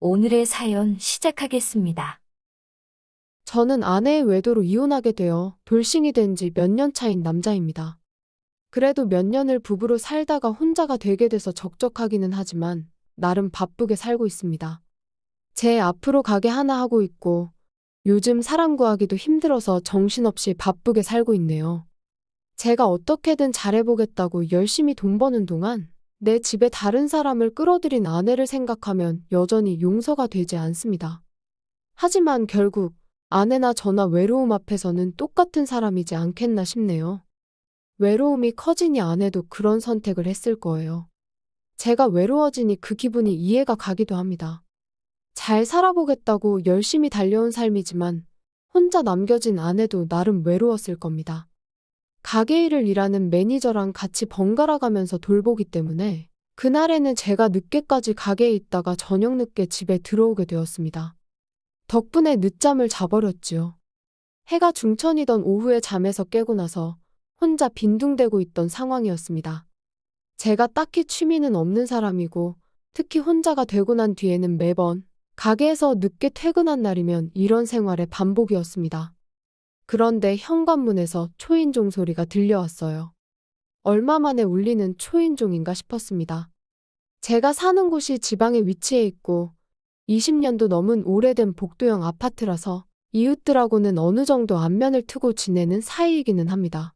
오늘의 사연 시작하겠습니다. 저는 아내의 외도로 이혼하게 되어 돌싱이 된 지 몇 년 차인 남자입니다. 그래도 몇 년을 부부로 살다가 혼자가 되게 돼서 적적하기는 하지만 나름 바쁘게 살고 있습니다. 제 앞으로 가게 하나 하고 있고 요즘 사람 구하기도 힘들어서 정신없이 바쁘게 살고 있네요. 제가 어떻게든 잘해보겠다고 열심히 돈 버는 동안 내 집에 다른 사람을 끌어들인 아내를 생각하면 여전히 용서가 되지 않습니다. 하지만 결국 아내나 저나 외로움 앞에서는 똑같은 사람이지 않겠나 싶네요. 외로움이 커지니 아내도 그런 선택을 했을 거예요. 제가 외로워지니 그 기분이 이해가 가기도 합니다. 잘 살아보겠다고 열심히 달려온 삶이지만 혼자 남겨진 아내도 나름 외로웠을 겁니다. 가게 일을 일하는 매니저랑 같이 번갈아 가면서 돌보기 때문에 그날에는 제가 늦게까지 가게에 있다가 저녁 늦게 집에 들어오게 되었습니다. 덕분에 늦잠을 자버렸지요. 해가 중천이던 오후에 잠에서 깨고 나서 혼자 빈둥대고 있던 상황이었습니다. 제가 딱히 취미는 없는 사람이고 특히 혼자가 되고 난 뒤에는 매번 가게에서 늦게 퇴근한 날이면 이런 생활의 반복이었습니다. 그런데 현관문에서 초인종 소리가 들려왔어요. 얼마 만에 울리는 초인종인가 싶었습니다. 제가 사는 곳이 지방에 위치해 있고 20년도 넘은 오래된 복도형 아파트라서 이웃들하고는 어느 정도 안면을 트고 지내는 사이이기는 합니다.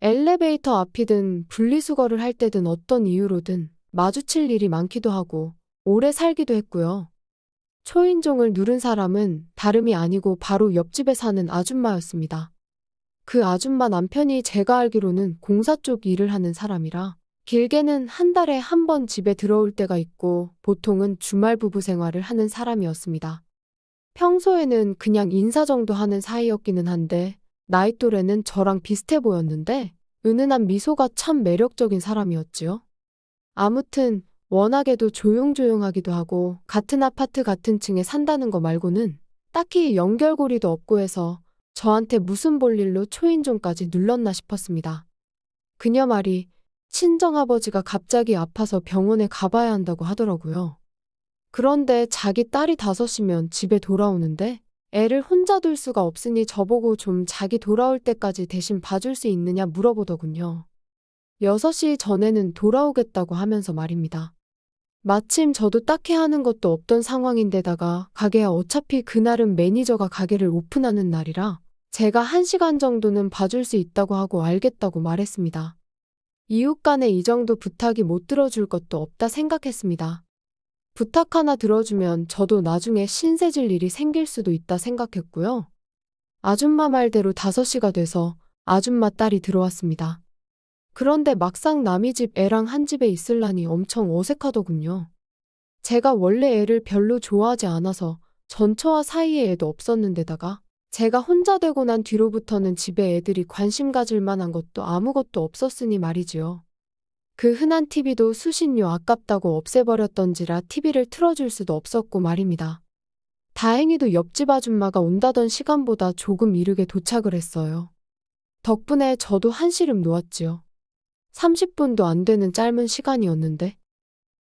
엘리베이터 앞이든 분리수거를 할 때든 어떤 이유로든 마주칠 일이 많기도 하고 오래 살기도 했고요. 초인종을 누른 사람은 다름이 아니고 바로 옆집에 사는 아줌마였습니다. 그 아줌마 남편이 제가 알기로는 공사 쪽 일을 하는 사람이라 길게는 한 달에 한 번 집에 들어올 때가 있고 보통은 주말 부부 생활을 하는 사람이었습니다. 평소에는 그냥 인사 정도 하는 사이였기는 한데 나이 또래는 저랑 비슷해 보였는데 은은한 미소가 참 매력적인 사람이었지요. 아무튼 워낙에도 조용조용하기도 하고 같은 아파트 같은 층에 산다는 거 말고는 딱히 연결고리도 없고 해서 저한테 무슨 볼일로 초인종까지 눌렀나 싶었습니다. 그녀 말이 친정아버지가 갑자기 아파서 병원에 가봐야 한다고 하더라고요. 그런데 자기 딸이 5이면 집에 돌아오는데 애를 혼자 둘 수가 없으니 저보고 좀 자기 돌아올 때까지 대신 봐줄 수 있느냐 물어보더군요. 6시 전에는 돌아오겠다고 하면서 말입니다. 마침 저도 딱히 하는 것도 없던 상황인데다가 가게야 어차피 그날은 매니저가 가게를 오픈하는 날이라 제가 1시간 정도는 봐줄 수 있다고 하고 알겠다고 말했습니다. 이웃 간에 이 정도 부탁이 못 들어줄 것도 없다 생각했습니다. 부탁 하나 들어주면 저도 나중에 신세질 일이 생길 수도 있다 생각했고요. 아줌마 말대로 5시가 돼서 아줌마 딸이 들어왔습니다. 그런데 막상 남의 집 애랑 한 집에 있으려니 엄청 어색하더군요. 제가 원래 애를 별로 좋아하지 않아서 전처와 사이에 애도 없었는데다가 제가 혼자 되고 난 뒤로부터는 집에 애들이 관심 가질 만한 것도 아무것도 없었으니 말이지요. 그 흔한 TV도 수신료 아깝다고 없애버렸던지라 TV를 틀어줄 수도 없었고 말입니다. 다행히도 옆집 아줌마가 온다던 시간보다 조금 이르게 도착을 했어요. 덕분에 저도 한시름 놓았지요. 30분도 안 되는 짧은 시간이었는데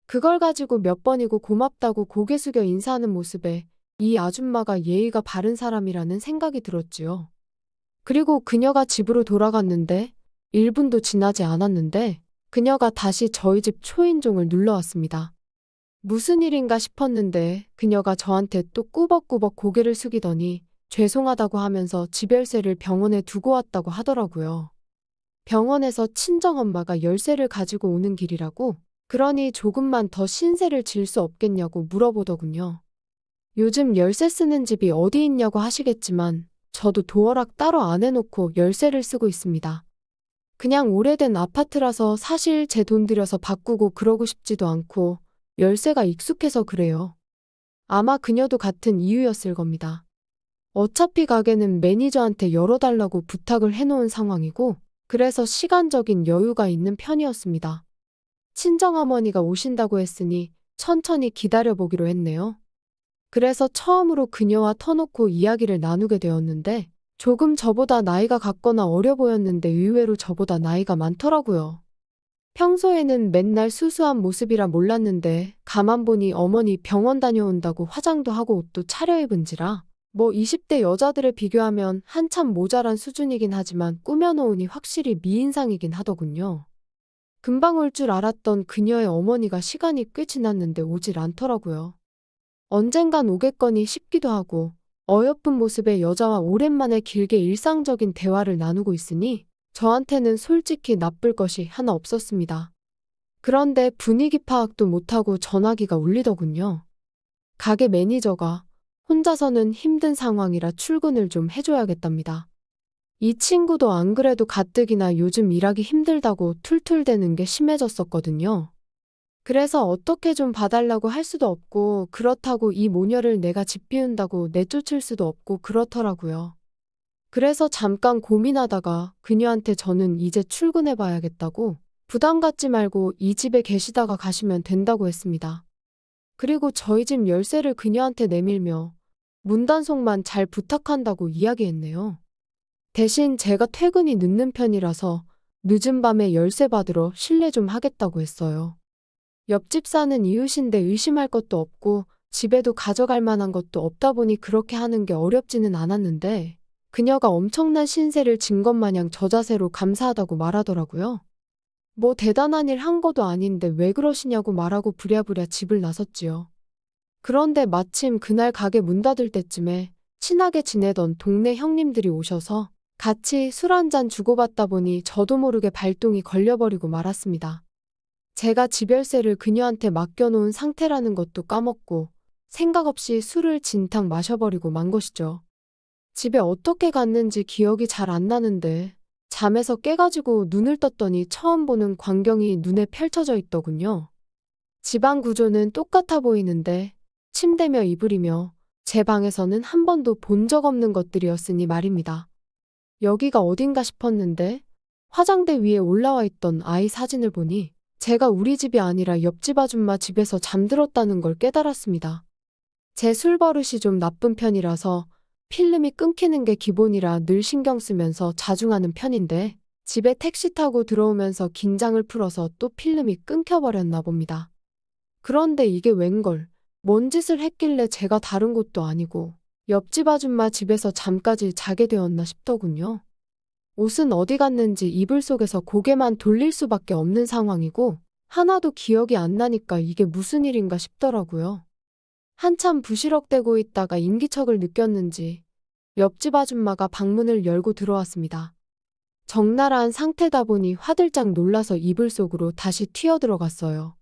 그걸 가지고 몇 번이고 고맙다고 고개 숙여 인사하는 모습에 이 아줌마가 예의가 바른 사람이라는 생각이 들었지요. 그리고 그녀가 집으로 돌아갔는데 1분도 지나지 않았는데 그녀가 다시 저희 집 초인종을 눌러왔습니다. 무슨 일인가 싶었는데 그녀가 저한테 또 꾸벅꾸벅 고개를 숙이더니 죄송하다고 하면서 집 열쇠를 병원에 두고 왔다고 하더라고요. 병원에서 친정엄마가 열쇠를 가지고 오는 길이라고 그러니 조금만 더 신세를 질 수 없겠냐고 물어보더군요. 요즘 열쇠 쓰는 집이 어디 있냐고 하시겠지만 저도 도어락 따로 안 해놓고 열쇠를 쓰고 있습니다. 그냥 오래된 아파트라서 사실 제 돈 들여서 바꾸고 그러고 싶지도 않고 열쇠가 익숙해서 그래요. 아마 그녀도 같은 이유였을 겁니다. 어차피 가게는 매니저한테 열어달라고 부탁을 해놓은 상황이고 그래서 시간적인 여유가 있는 편이었습니다. 친정어머니가 오신다고 했으니 천천히 기다려보기로 했네요. 그래서 처음으로 그녀와 터놓고 이야기를 나누게 되었는데 조금 저보다 나이가 같거나 어려 보였는데 의외로 저보다 나이가 많더라고요. 평소에는 맨날 수수한 모습이라 몰랐는데 가만 보니 어머니 병원 다녀온다고 화장도 하고 옷도 차려입은지라 뭐 20대 여자들에 비교하면 한참 모자란 수준이긴 하지만 꾸며놓으니 확실히 미인상이긴 하더군요. 금방 올 줄 알았던 그녀의 어머니가 시간이 꽤 지났는데 오질 않더라고요. 언젠간 오겠거니 싶기도 하고 어여쁜 모습의 여자와 오랜만에 길게 일상적인 대화를 나누고 있으니 저한테는 솔직히 나쁠 것이 하나 없었습니다. 그런데 분위기 파악도 못하고 전화기가 울리더군요. 가게 매니저가 혼자서는 힘든 상황이라 출근을 좀 해줘야겠답니다. 이 친구도 안 그래도 가뜩이나 요즘 일하기 힘들다고 툴툴대는 게 심해졌었거든요. 그래서 어떻게 좀 봐달라고 할 수도 없고 그렇다고 이 모녀를 내가 집 비운다고 내쫓을 수도 없고 그렇더라고요. 그래서 잠깐 고민하다가 그녀한테 저는 이제 출근해봐야겠다고 부담 갖지 말고 이 집에 계시다가 가시면 된다고 했습니다. 그리고 저희 집 열쇠를 그녀한테 내밀며 문단속만 잘 부탁한다고 이야기했네요. 대신 제가 퇴근이 늦는 편이라서 늦은 밤에 열쇠 받으러 실례 좀 하겠다고 했어요. 옆집 사는 이웃인데 의심할 것도 없고 집에도 가져갈 만한 것도 없다 보니 그렇게 하는 게 어렵지는 않았는데 그녀가 엄청난 신세를 진 것 마냥 저자세로 감사하다고 말하더라고요. 뭐 대단한 일 한 것도 아닌데 왜 그러시냐고 말하고 부랴부랴 집을 나섰지요. 그런데 마침 그날 가게 문 닫을 때쯤에 친하게 지내던 동네 형님들이 오셔서 같이 술 한 잔 주고받다 보니 저도 모르게 발동이 걸려버리고 말았습니다. 제가 집열쇠를 그녀한테 맡겨놓은 상태라는 것도 까먹고 생각 없이 술을 진탕 마셔버리고 만 것이죠. 집에 어떻게 갔는지 기억이 잘 안 나는데 잠에서 깨가지고 눈을 떴더니 처음 보는 광경이 눈에 펼쳐져 있더군요. 집안 구조는 똑같아 보이는데 침대며 이불이며 제 방에서는 한 번도 본 적 없는 것들이었으니 말입니다. 여기가 어딘가 싶었는데 화장대 위에 올라와 있던 아이 사진을 보니 제가 우리 집이 아니라 옆집 아줌마 집에서 잠들었다는 걸 깨달았습니다. 제 술버릇이 좀 나쁜 편이라서 필름이 끊기는 게 기본이라 늘 신경 쓰면서 자중하는 편인데 집에 택시 타고 들어오면서 긴장을 풀어서 또 필름이 끊겨버렸나 봅니다. 그런데 이게 웬걸, 뭔 짓을 했길래 제가 다른 곳도 아니고 옆집 아줌마 집에서 잠까지 자게 되었나 싶더군요. 옷은 어디 갔는지 이불 속에서 고개만 돌릴 수밖에 없는 상황이고 하나도 기억이 안 나니까 이게 무슨 일인가 싶더라고요. 한참 부시럭대고 있다가 인기척을 느꼈는지 옆집 아줌마가 방문을 열고 들어왔습니다. 적나라한 상태다 보니 화들짝 놀라서 이불 속으로 다시 튀어들어갔어요.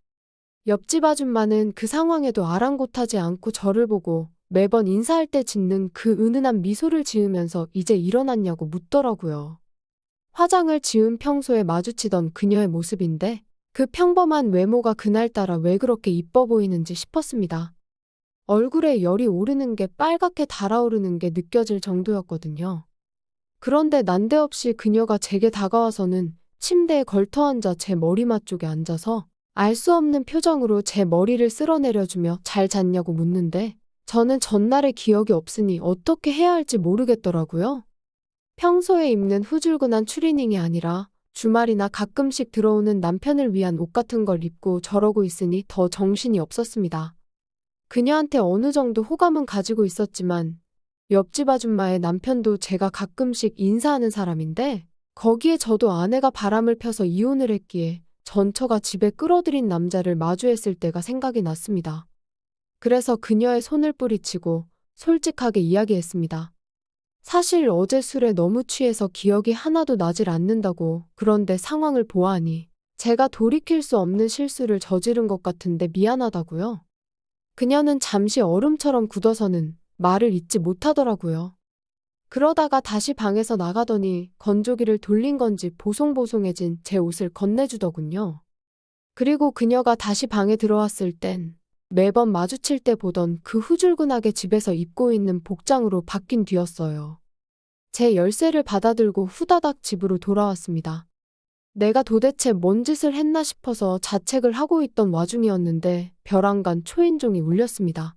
옆집 아줌마는 그 상황에도 아랑곳하지 않고 저를 보고 매번 인사할 때 짓는 그 은은한 미소를 지으면서 이제 일어났냐고 묻더라고요. 화장을 지운 평소에 마주치던 그녀의 모습인데 그 평범한 외모가 그날따라 왜 그렇게 이뻐 보이는지 싶었습니다. 얼굴에 열이 오르는 게 빨갛게 달아오르는 게 느껴질 정도였거든요. 그런데 난데없이 그녀가 제게 다가와서는 침대에 걸터앉아 제 머리맡 쪽에 앉아서 알 수 없는 표정으로 제 머리를 쓸어내려주며 잘 잤냐고 묻는데 저는 전날의 기억이 없으니 어떻게 해야 할지 모르겠더라고요. 평소에 입는 후줄근한 추리닝이 아니라 주말이나 가끔씩 들어오는 남편을 위한 옷 같은 걸 입고 저러고 있으니 더 정신이 없었습니다. 그녀한테 어느 정도 호감은 가지고 있었지만 옆집 아줌마의 남편도 제가 가끔씩 인사하는 사람인데 거기에 저도 아내가 바람을 펴서 이혼을 했기에 전처가 집에 끌어들인 남자를 마주했을 때가 생각이 났습니다. 그래서 그녀의 손을 뿌리치고 솔직하게 이야기했습니다. 사실 어제 술에 너무 취해서 기억이 하나도 나질 않는다고. 그런데 상황을 보아하니 제가 돌이킬 수 없는 실수를 저지른 것 같은데 미안하다고요. 그녀는 잠시 얼음처럼 굳어서는 말을 잇지 못하더라고요. 그러다가 다시 방에서 나가더니 건조기를 돌린 건지 보송보송해진 제 옷을 건네주더군요. 그리고 그녀가 다시 방에 들어왔을 땐 매번 마주칠 때 보던 그 후줄근하게 집에서 입고 있는 복장으로 바뀐 뒤였어요. 제 열쇠를 받아들고 후다닥 집으로 돌아왔습니다. 내가 도대체 뭔 짓을 했나 싶어서 자책을 하고 있던 와중이었는데 벼랑간 초인종이 울렸습니다.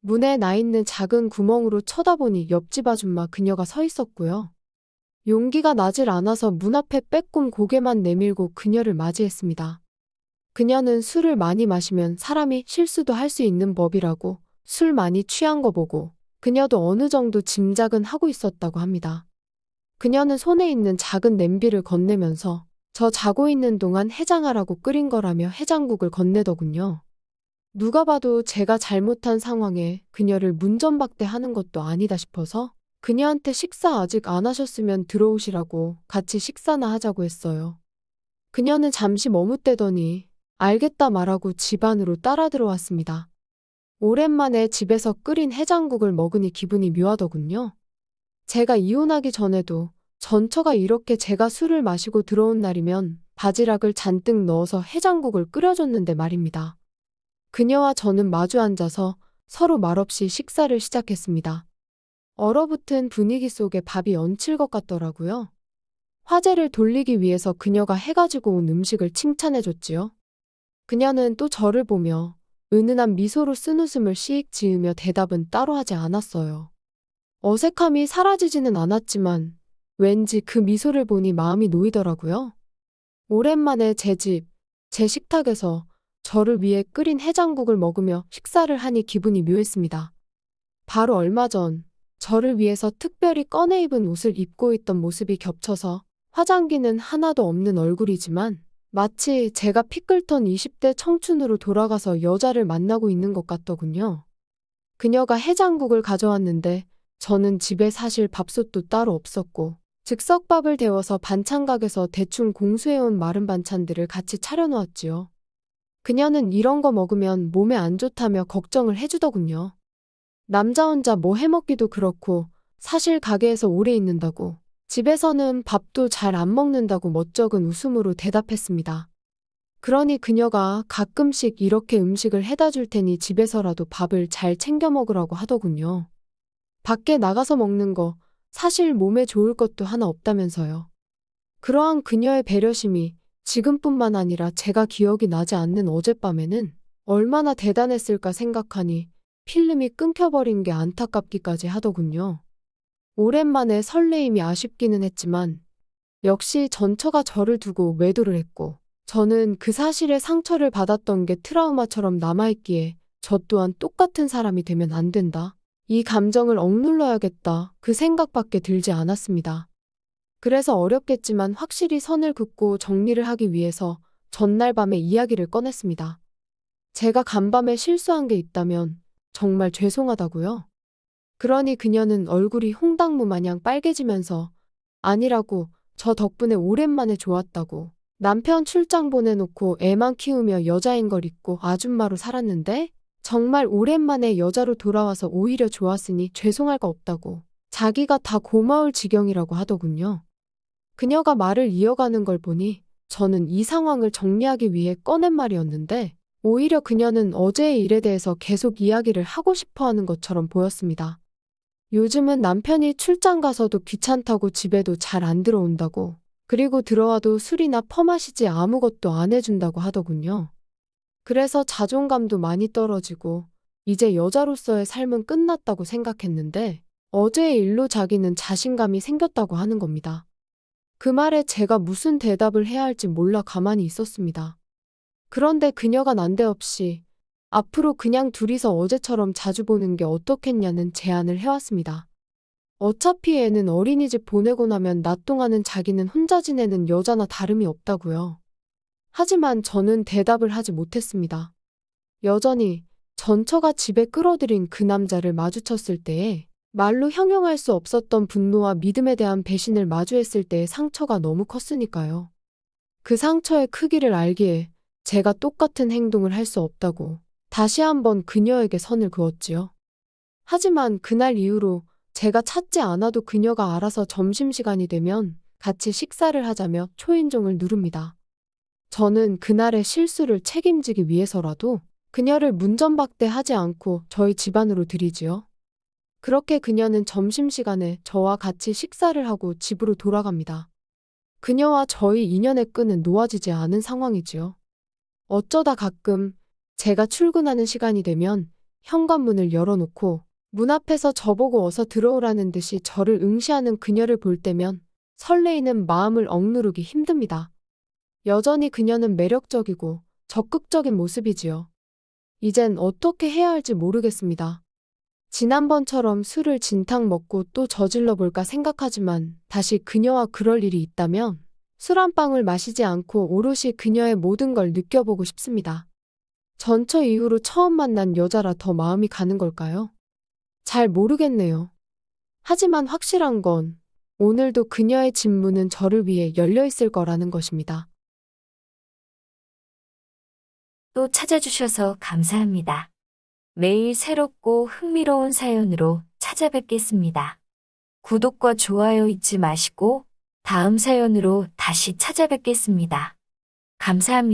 문에 나 있는 작은 구멍으로 쳐다보니 옆집 아줌마 그녀가 서 있었고요. 용기가 나질 않아서 문 앞에 빼꼼 고개만 내밀고 그녀를 맞이했습니다. 그녀는 술을 많이 마시면 사람이 실수도 할 수 있는 법이라고 술 많이 취한 거 보고 그녀도 어느 정도 짐작은 하고 있었다고 합니다. 그녀는 손에 있는 작은 냄비를 건네면서 저 자고 있는 동안 해장하라고 끓인 거라며 해장국을 건네더군요. 누가 봐도 제가 잘못한 상황에 그녀를 문전박대하는 것도 아니다 싶어서 그녀한테 식사 아직 안 하셨으면 들어오시라고 같이 식사나 하자고 했어요. 그녀는 잠시 머뭇대더니 알겠다 말하고 집 안으로 따라 들어왔습니다. 오랜만에 집에서 끓인 해장국을 먹으니 기분이 묘하더군요. 제가 이혼하기 전에도 전처가 이렇게 제가 술을 마시고 들어온 날이면 바지락을 잔뜩 넣어서 해장국을 끓여줬는데 말입니다. 그녀와 저는 마주 앉아서 서로 말없이 식사를 시작했습니다. 얼어붙은 분위기 속에 밥이 얹힐 것 같더라고요. 화제를 돌리기 위해서 그녀가 해가지고 온 음식을 칭찬해줬지요. 그녀는 또 저를 보며 은은한 미소로 쓴웃음을 씩 지으며 대답은 따로 하지 않았어요. 어색함이 사라지지는 않았지만 왠지 그 미소를 보니 마음이 놓이더라고요. 오랜만에 제 집, 제 식탁에서 저를 위해 끓인 해장국을 먹으며 식사를 하니 기분이 묘했습니다. 바로 얼마 전 저를 위해서 특별히 꺼내 입은 옷을 입고 있던 모습이 겹쳐서 화장기는 하나도 없는 얼굴이지만 마치 제가 피 끓던 20대 청춘으로 돌아가서 여자를 만나고 있는 것 같더군요. 그녀가 해장국을 가져왔는데 저는 집에 사실 밥솥도 따로 없었고 즉석밥을 데워서 반찬가게에서 대충 공수해온 마른 반찬들을 같이 차려놓았지요. 그녀는 이런 거 먹으면 몸에 안 좋다며 걱정을 해주더군요. 남자 혼자 뭐 해먹기도 그렇고 사실 가게에서 오래 있는다고 집에서는 밥도 잘 안 먹는다고 멋쩍은 웃음으로 대답했습니다. 그러니 그녀가 가끔씩 이렇게 음식을 해다 줄 테니 집에서라도 밥을 잘 챙겨 먹으라고 하더군요. 밖에 나가서 먹는 거 사실 몸에 좋을 것도 하나 없다면서요. 그러한 그녀의 배려심이 지금뿐만 아니라 제가 기억이 나지 않는 어젯밤에는 얼마나 대단했을까 생각하니 필름이 끊겨버린 게 안타깝기까지 하더군요. 오랜만에 설레임이 아쉽기는 했지만 역시 전처가 저를 두고 외도를 했고 저는 그 사실에 상처를 받았던 게 트라우마처럼 남아있기에 저 또한 똑같은 사람이 되면 안 된다. 이 감정을 억눌러야겠다. 그 생각밖에 들지 않았습니다. 그래서 어렵겠지만 확실히 선을 긋고 정리를 하기 위해서 전날 밤에 이야기를 꺼냈습니다. 제가 간밤에 실수한 게 있다면 정말 죄송하다고요. 그러니 그녀는 얼굴이 홍당무 마냥 빨개지면서 아니라고 저 덕분에 오랜만에 좋았다고 남편 출장 보내놓고 애만 키우며 여자인 걸 잊고 아줌마로 살았는데 정말 오랜만에 여자로 돌아와서 오히려 좋았으니 죄송할 거 없다고 자기가 다 고마울 지경이라고 하더군요. 그녀가 말을 이어가는 걸 보니 저는 이 상황을 정리하기 위해 꺼낸 말이었는데 오히려 그녀는 어제의 일에 대해서 계속 이야기를 하고 싶어 하는 것처럼 보였습니다. 요즘은 남편이 출장 가서도 귀찮다고 집에도 잘 안 들어온다고 그리고 들어와도 술이나 퍼마시지 아무것도 안 해준다고 하더군요. 그래서 자존감도 많이 떨어지고 이제 여자로서의 삶은 끝났다고 생각했는데 어제의 일로 자기는 자신감이 생겼다고 하는 겁니다. 그 말에 제가 무슨 대답을 해야 할지 몰라 가만히 있었습니다. 그런데 그녀가 난데없이 앞으로 그냥 둘이서 어제처럼 자주 보는 게 어떻겠냐는 제안을 해왔습니다. 어차피 애는 어린이집 보내고 나면 낮 동안은 자기는 혼자 지내는 여자나 다름이 없다고요. 하지만 저는 대답을 하지 못했습니다. 여전히 전처가 집에 끌어들인 그 남자를 마주쳤을 때에 말로 형용할 수 없었던 분노와 믿음에 대한 배신을 마주했을 때의 상처가 너무 컸으니까요. 그 상처의 크기를 알기에 제가 똑같은 행동을 할 수 없다고 다시 한번 그녀에게 선을 그었지요. 하지만 그날 이후로 제가 찾지 않아도 그녀가 알아서 점심시간이 되면 같이 식사를 하자며 초인종을 누릅니다. 저는 그날의 실수를 책임지기 위해서라도 그녀를 문전박대하지 않고 저희 집안으로 들이지요. 그렇게 그녀는 점심시간에 저와 같이 식사를 하고 집으로 돌아갑니다. 그녀와 저희 인연의 끈은 놓아지지 않은 상황이지요. 어쩌다 가끔 제가 출근하는 시간이 되면 현관문을 열어놓고 문 앞에서 저보고 어서 들어오라는 듯이 저를 응시하는 그녀를 볼 때면 설레이는 마음을 억누르기 힘듭니다. 여전히 그녀는 매력적이고 적극적인 모습이지요. 이젠 어떻게 해야 할지 모르겠습니다. 지난번처럼 술을 진탕 먹고 또 저질러 볼까 생각하지만 다시 그녀와 그럴 일이 있다면 술 한 방울 마시지 않고 오롯이 그녀의 모든 걸 느껴보고 싶습니다. 전처 이후로 처음 만난 여자라 더 마음이 가는 걸까요? 잘 모르겠네요. 하지만 확실한 건 오늘도 그녀의 집 문은 저를 위해 열려 있을 거라는 것입니다. 또 찾아주셔서 감사합니다. 매일 새롭고 흥미로운 사연으로 찾아뵙겠습니다. 구독과 좋아요 잊지 마시고 다음 사연으로 다시 찾아뵙겠습니다. 감사합니다.